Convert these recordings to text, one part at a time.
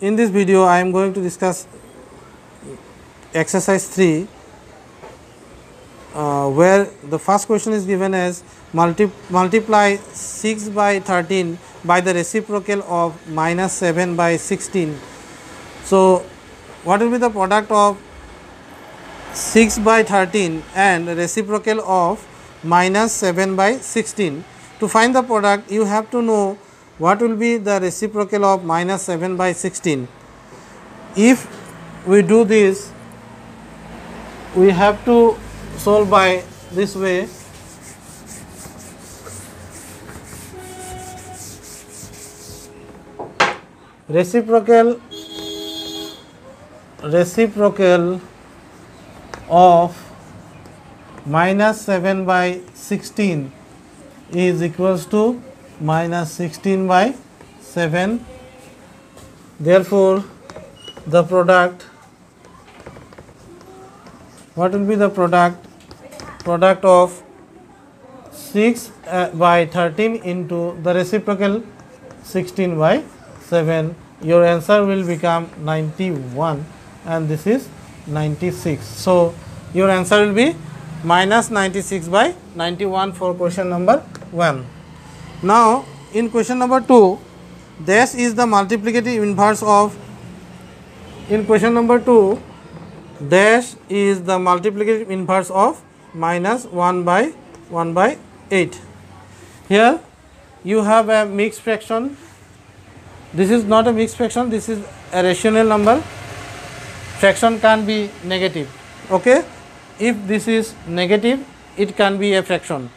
in this video I am going to discuss exercise 3, where the first question is given as multiply 6 by 13 by the reciprocal of minus 7 by 16. So, what will be the product of 6 by 13 and reciprocal of minus 7 by 16? To find the product, you have to know what will be the reciprocal of minus 7 by 16. If we do this, we have to solve by this way. Reciprocal of minus 7 by 16 is equals to minus 16 by 7. Therefore, the product, what will be the product? Product of 6 by 13 into the reciprocal 16 by 7. Your answer will become 91 and this is 96. So, your answer will be minus 96 by 91 for question number 1. Now, in question number 2, dash is the multiplicative inverse of, in question number 2, dash is the multiplicative inverse of minus 1 by 8. Here you have a mixed fraction. This is not a mixed fraction, this is a rational number. Fraction can be negative. Okay, if this is negative, it can be a fraction.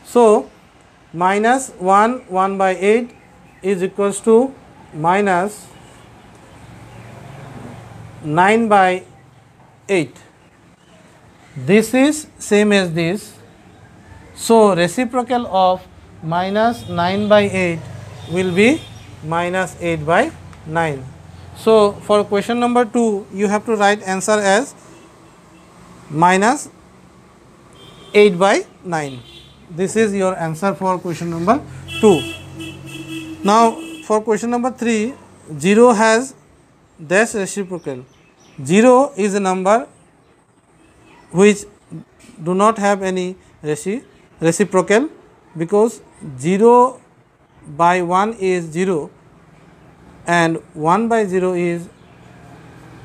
So, minus 1 by 8 is equals to minus 9 by 8. This is same as this. So, reciprocal of minus 9 by 8 will be minus 8 by 9. So, for question number 2, you have to write answer as minus 8 by 9. This is your answer for question number 2. Now, for question number 3, 0 has dash reciprocal. 0 is a number which do not have any reciprocal, because 0 by 1 is 0 and 1 by 0 is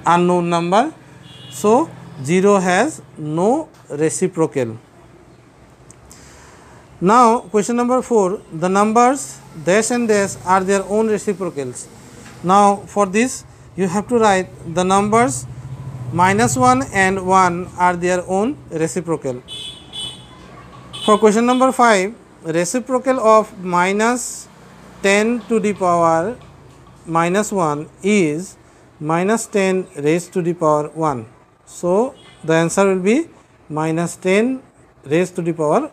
unknown number. So, 0 has no reciprocal. Now, question number 4, the numbers dash and dash are their own reciprocals. Now, for this you have to write the numbers minus 1 and 1 are their own reciprocal. For question number 5, reciprocal of minus 10 to the power minus 1 is minus 10 raised to the power 1. So, the answer will be minus 10 raised to the power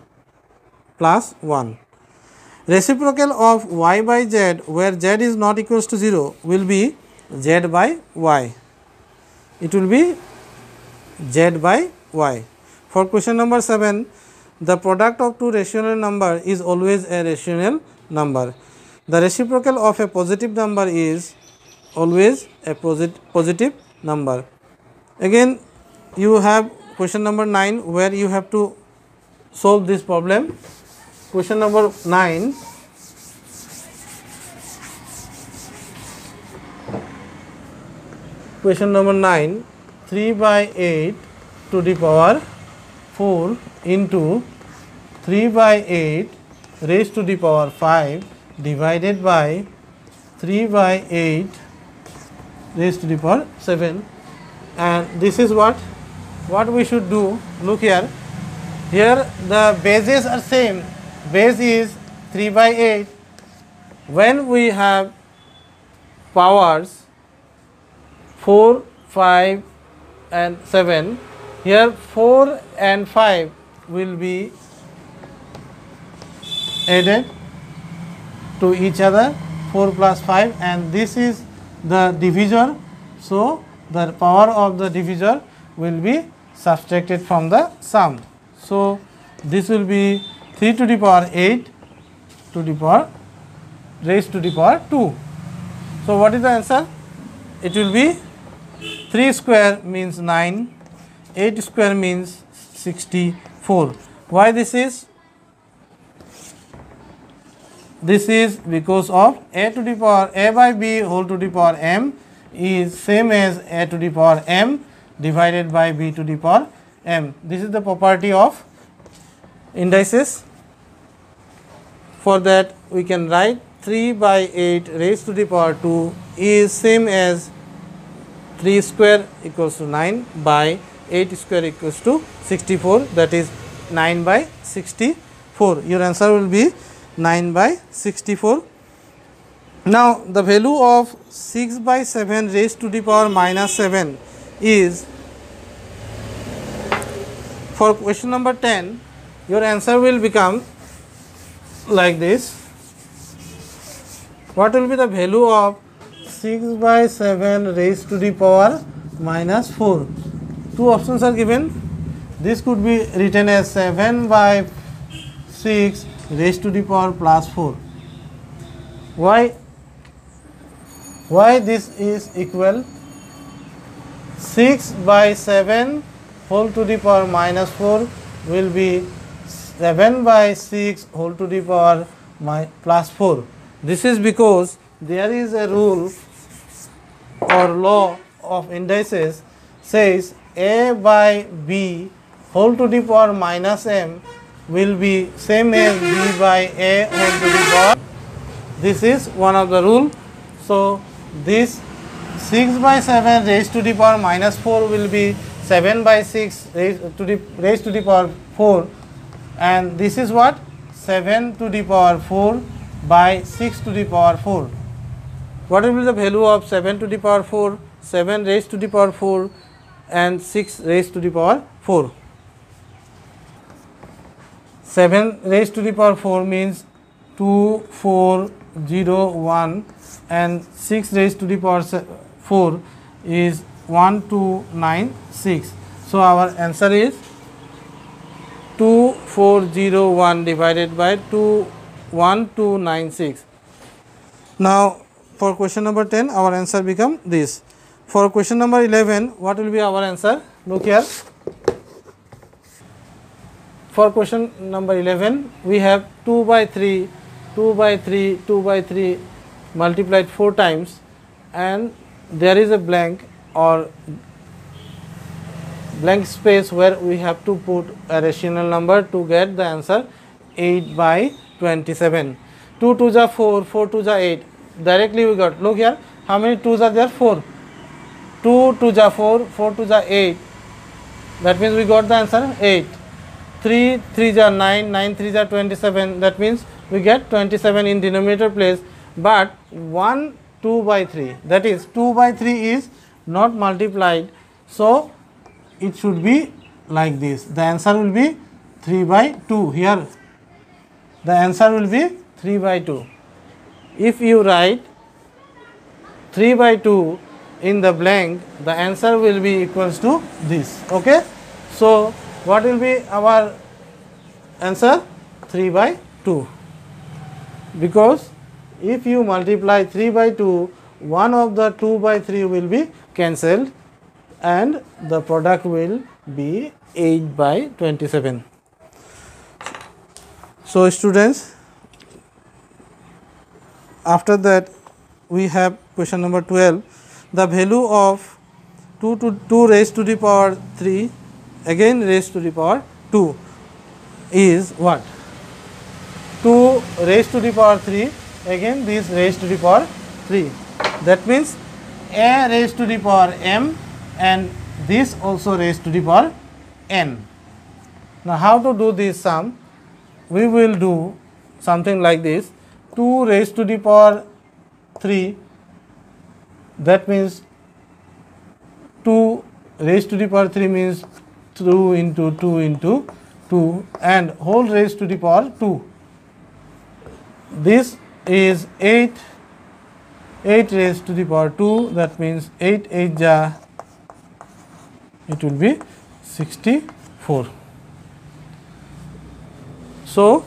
plus 1. Reciprocal of y by z, where z is not equals to 0, will be z by y. It will be z by y. For question number 7, the product of two rational number is always a rational number. The reciprocal of a positive number is always a positive number. Again, you have question number 9, where you have to solve this problem. Question number 9. Question number 9, 3 by 8 to the power 4 into 3 by 8 raised to the power 5 divided by 3 by 8 raised to the power 7. And this is what we should do. Look here. Here the bases are same. Base is 3 by 8. When we have powers 4, 5 and 7, here 4 and 5 will be added to each other, 4 plus 5, and this is the divisor. So, the power of the divisor will be subtracted from the sum. So, this will be 3 to the power 8 to the power raised to the power 2. So, what is the answer? it will be 3 square means 9, 8 square means 64. Why this is? This is because of a to the power a by b whole to the power m is same as a to the power m divided by b to the power m. This is the property of indices. For that we can write 3 by 8 raised to the power 2 is same as 3 square equals to 9 by 8 square equals to 64, that is 9 by 64. Your answer will be 9 by 64. Now, the value of 6 by 7 raised to the power minus 7 is, for question number 10, your answer will become like this. What will be the value of 6 by 7 raised to the power minus 4? Two options are given. This could be written as 7 by 6 raised to the power plus 4. Why this is equal? 6 by 7 whole to the power minus 4 will be 7 by 6 whole to the power plus 4. This is because there is a rule or law of indices says a by b whole to the power minus m will be same as b by a whole to the power. This is one of the rule. So, this 6 by 7 raised to the power minus 4 will be 7 by 6 raised to the power 4, and this is what? 7 to the power 4 by 6 to the power 4. What will be the value of 7 to the power 4, 7 raised to the power 4 and 6 raised to the power 4? 7 raised to the power 4 means 2401 and 6 raised to the power 4 is 1296. So, our answer is 2401 divided by 1296. Now, for question number 10, our answer become this. For question number 11, what will be our answer? Look here. For question number 11, we have 2 by 3, 2 by 3, 2 by 3 multiplied 4 times, and there is a blank or blank space where we have to put a rational number to get the answer 8 by 27. 2 2s are 4, 4 2s are 8. Directly we got, look here, how many 2s are there? 4. 2 2s are 4, 4 2s are 8. That means we got the answer 8. 3 3s are 9, 9 3s are 27. That means we get 27 in denominator place, but 1 2 by 3, that is 2 by 3 is not multiplied. So, it should be like this. The answer will be 3 by 2 here. The answer will be 3 by 2. If you write 3 by 2 in the blank, the answer will be equals to this. Okay. So, what will be our answer? 3 by 2. Because if you multiply 3 by 2, one of the 2 by 3 will be cancelled and the product will be 8 by 27. So, students, after that we have question number 12. The value of 2 raised to the power 3 again raised to the power 2 is what? 2 raised to the power 3 again this raised to the power 3. That means a raised to the power m and this also raised to the power n. Now, how to do this sum? We will do something like this. 2 raised to the power 3, that means 2 raised to the power 3 means 2 into 2 into 2 and whole raised to the power 2. This is 8 raised to the power 2, that means 8 8 ja, it will be 64. So,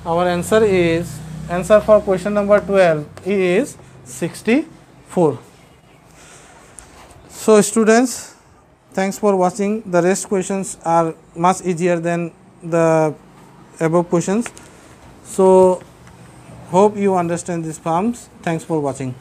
our answer for question number 12 is 64. So students, thanks for watching. The rest questions are much easier than the above questions. So hope you understand these forms. Thanks for watching.